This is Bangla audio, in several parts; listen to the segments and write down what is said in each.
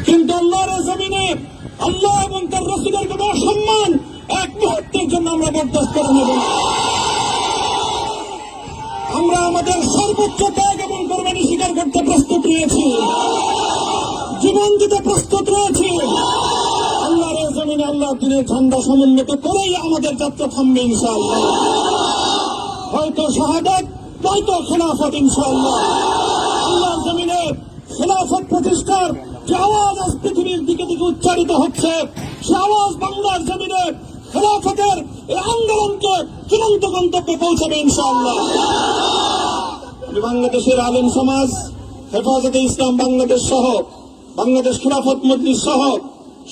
কিন্তু আল্লাহর জমিনে আল্লাহ এবং তার রাসূলের কোনো সম্মান এক মুহূর্তের জন্য আমরা বরদাস্ত করে নেব না। আমরা আমাদের সর্বোচ্চ ত্যাগ এবং কোরবানি স্বীকার করতে প্রস্তুত রয়েছি, জীবন দিতে প্রস্তুত রয়েছি। আল্লাহর জমিনে আল্লাহর দিনের ঝান্ডা সমুন্নত করেই আমাদের যাত্রা থামবে ইনশাআল্লাহ। হয়তো শাহাদাত, নয়তো খেলাফত ইনশাআল্লাহ। আল্লাহর জমিনে খেলাফত প্রতিষ্ঠার যে আওয়াজ আজ পৃথিবীর দিকে দিকে উচ্চারিত হচ্ছে, সে আওয়াজ বাংলার জমিনে খেলাফতের এই আন্দোলনকে চূড়ান্ত গন্তব্যে পৌঁছাবে ইনশাআল্লাহ। বাংলাদেশের আলেম সমাজ, হেফাজতে ইসলাম বাংলাদেশ সহ বাংলাদেশ খেলাফত মজলিস সহ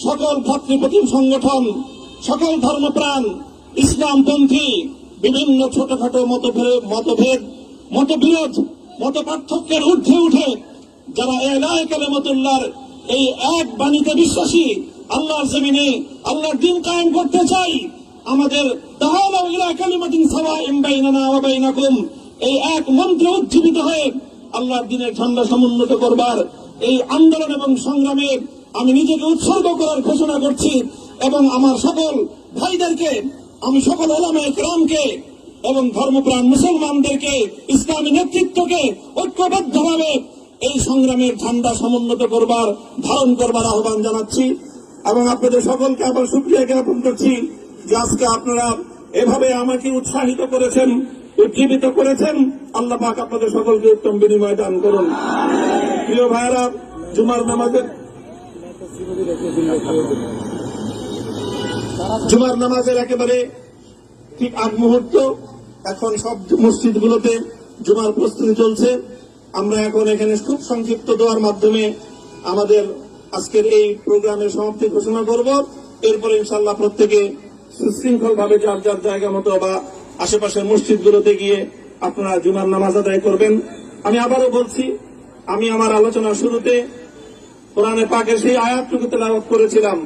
সকল ভাতৃপ্রতিম সংগঠন, সকল ধর্মপ্রাণ, ইসলামপন্থী বিভিন্ন ছোটখাটো মতবিরোধ, মত পার্থক্যের ঊর্ধ্বে উঠে যারা ইলাহি কালিমাতুল্লাহর এই এক বাণীতে বিশ্বাসী, আল্লাহর জমিনে আল্লাহর দ্বীন কায়েম করতে চাই, আমাদের তাআলা ইলা কালিমাতিন সাওয়াইন বাইনানা ওয়া বাইনাকুম এই এক মন্ত্রে উজ্জীবিত হয়ে আল্লাহর দ্বীনের ঝান্ডা সমুন্নত করবার এই আন্দোলন এবং সংগ্রামে আমি নিজেকে উৎসর্গ করার ঘোষণা করছি। এবং আমার সকল ভাইদেরকে, আমি সকল উলামায়ে কেরামকে এবং ধর্মপ্রাণ মুসলমানদেরকে, ইসলামী নেতৃত্বকে ঐক্যবদ্ধভাবে এই সংগ্রামের ঝান্ডা সমুন্নত করবার, ধারণ করবার আহ্বান জানাচ্ছি। এবং আপনাদের সকলকে আবার শুকরিয়া জ্ঞাপন করছি যে আজকে আপনারা এভাবে আমাকে উৎসাহিত করেছেন, উজ্জীবিত করেছেন। আল্লাহ পাক আপনাদের সকলকে উত্তম বিনিময় দান করুন। প্রিয় ভাইয়েরা, জুমার নামাজের একেবারে ঠিক আগ মুহূর্ত, এখন সব মসজিদগুলোতে জুমার প্রস্তুতি চলছে। আমরা এখন এখানে খুব সংক্ষিপ্ত দোয়ার মাধ্যমে আমাদের আজকের এই প্রোগ্রামের সমাপ্তি ঘোষণা করব। এরপরে ইনশাআল্লাহ প্রত্যেকে সুশৃঙ্খল ভাবে যার যার জায়গা মতো বা আশেপাশের মসজিদগুলোতে গিয়ে আপনারা জুমার নামাজ আদায় করবেন। আমি আবারও বলছি, আমি আমার আলোচনার শুরুতে কোরআনে পাকের সেই আয়াতটুকু তেলাওয়াত করেছিলাম,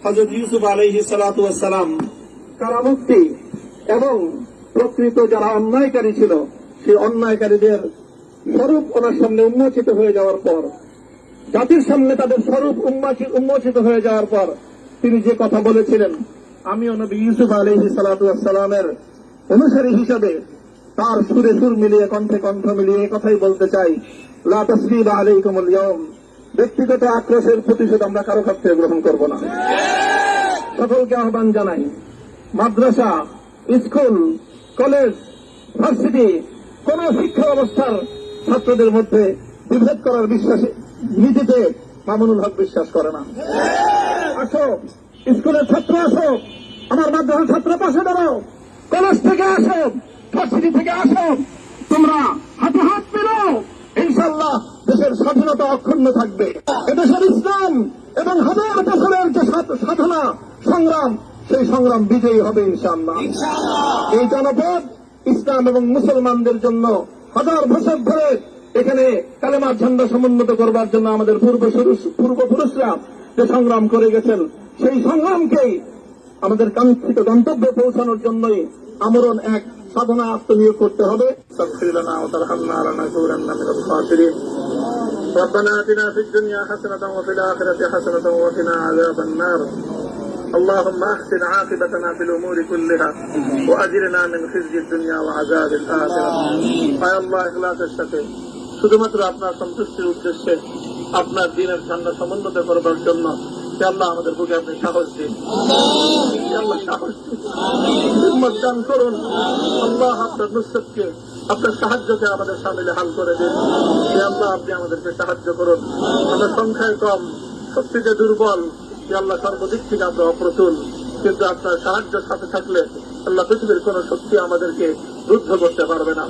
হযরত ইউসুফ আলাইহিস সালাতু ওয়াস সালাম কারামুক্তি এবং প্রকৃত যারা অন্যায়কারী ছিল সেই অন্যায়কারীদের স্বরূপ ওনার সামনে উন্মোচিত হয়ে যাওয়ার পর, জাতির সামনে তাদের স্বরূপ উন্মোচিত হয়ে যাওয়ার পর তিনি যে কথা বলেছিলেন, আমিও নবী ইউসুফ আলাইহিস সালাতু ওয়াস সালামের অনুসারী হিসাবে তার সুরে সুর মিলিয়ে, কণ্ঠে কণ্ঠ মিলিয়ে কথাই বলতে চাই, লা তাসরিবা আলাইকুমুল ইয়াওম, ব্যক্তিগত আক্রোশের প্রতিশোধ আমরা কারো কাছ থেকে গ্রহণ করব না। সকলকে আহ্বান জানাই, মাদ্রাসা, স্কুল, কলেজ, ভার্সিটি কোন শিক্ষা ব্যবস্থার ছাত্রদের মধ্যে বিভেদ করার নীতিতে মামুনুল হক বিশ্বাস করে না। আসো, স্কুলের ছাত্র আসো, আমার মাদ্রাসার ছাত্র পাশে দাঁড়াও, কলেজ থেকে আসো, ভার্সিটি থেকে আসো, তোমরা হাতে হাত মিলাও, ইনশাআল্লাহ দেশের স্বাধীনতা অক্ষুণ্ণ থাকবে। এদেশের ইসলাম এবং হাজার বছরের যে সাধনা সংগ্রাম, সেই সংগ্রাম বিজয়ী হবে ইনশাআল্লাহ। এই জনপদ ইসলাম এবং মুসলমানদের জন্য হাজার বছর ধরে এখানে কালেমার ঝান্ডা সমুন্নত করবার জন্য আমাদের পূর্বপুরুষরা যে সংগ্রাম করে গেছেন, সেই সংগ্রামকেই আমাদের কাঙ্ক্ষিত গন্তব্যে পৌঁছানোর জন্যই আমরণ এক সাধনা আত্মনিয়োগ করতে হবে। ربنا آتنا في الدنيا حسنة وفي الآخرة حسنة وقنا عذاب النار اللهم أحسن عاقبتنا في الأمور كلها وأجرنا من خزي الدنيا وعذاب الآخرة يا الله إخلاصের সাথে শুধুমাত্র আপনার সন্তুষ্টির উদ্দেশ্যে আপনার দ্বীনের ঝান্ডা সমুন্নত করবার জন্য আল্লাহ আমাদের বুকে আপনি সাহস দিন, আল্লাহ সাহস দিন, হিম্মত দান করুন। আল্লাহ আপনার নুসরতকে, আপনার সাহায্যকে আমাদের সামিলে হাল করে দিন। আল্লাহ আপনি আমাদেরকে সাহায্য করুন। আমরা সংখ্যায় কম, শক্তিতে দুর্বল, আল্লাহ সর্বদিক থেকে আমরা অপ্রতুল, কিন্তু আপনার সাহায্যের সাথে থাকলে আল্লাহ পৃথিবীর কোন শক্তি আমাদেরকে রুদ্ধ করতে পারবে না,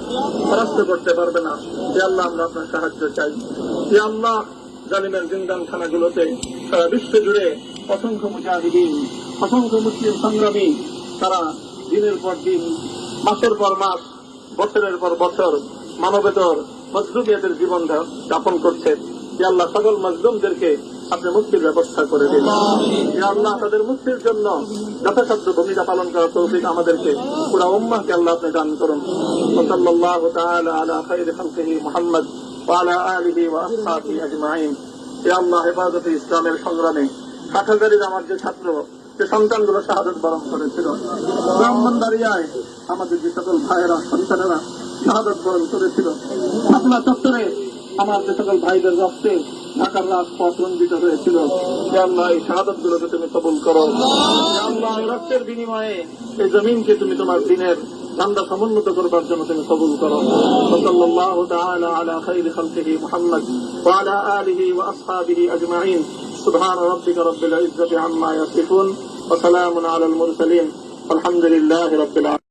পরাস্ত করতে পারবে না। আল্লাহ আমরা আপনার সাহায্য চাই। আল্লাহ জালিমের জিন্দানখানাগুলোতে সারা বিশ্ব জুড়ে অসংখ্য মুজাহিদিন, অসংখ্য মুসলিম সংগ্রামী তারা দিনের পর দিন, মাসের পর মাস, বছরের পর বছর মানবেতর মজলুমিয়াতের জীবন যাপন করছে। আল্লাহ সকল মজলুমদেরকে আপনি মুক্তির ব্যবস্থা করে দিন। আল্লাহ তাদের মুক্তির জন্য যথাসাধ্য ভূমিকা পালন করার তৌফিক আমাদেরকে, পুরা উম্মাহকে আল্লাহ আপনি দান করুন। সাল্লাল্লাহু তাআলা আলা খায়রি খালকিহি মুহাম্মদ ওয়া আলা আলিহি ওয়া আসহাবিহি আজমাইন। হে আল্লাহ, হেফাজতে ইসলামের সংগ্রামে হাটহাজারীর আমার যে ছাত্র, যে সন্তানগুলো শাহাদত বরণ করেছিল, ব্রাহ্মণবাড়িয়ায় আমাদের যে সকল ভাইয়েরা, সন্তানেরা শাহাদত বরণ করেছিল, শাপলা চত্বরে আমার যে সকল ভাইদের রক্তে ঢাকার রাজপথ রঞ্জিত হয়েছিল, হে আল্লাহ, এই শাহাদত গুলোকে তুমি কবুল করো। হে আল্লাহ, এই রক্তের বিনিময়ে এই জমিনকে তুমি তোমার দিনের ধান্দা সমুন্নত করবার জন্য তুমি কবুল করো। সাল্লাল্লাহু তাআলা আলা খাইরি খালকিহি মুহাম্মদ ওয়া আলা আলিহি ওয়া আসহাবিহি আজমাইন। সুবহান রাব্বিকা রাব্বিল ইজ্জাতি আম্মা ইয়াসিফুন ওয়া সালামুন আলাল মুরসালিন। আলহামদুলিল্লাহি রাব্বিল আলামিন।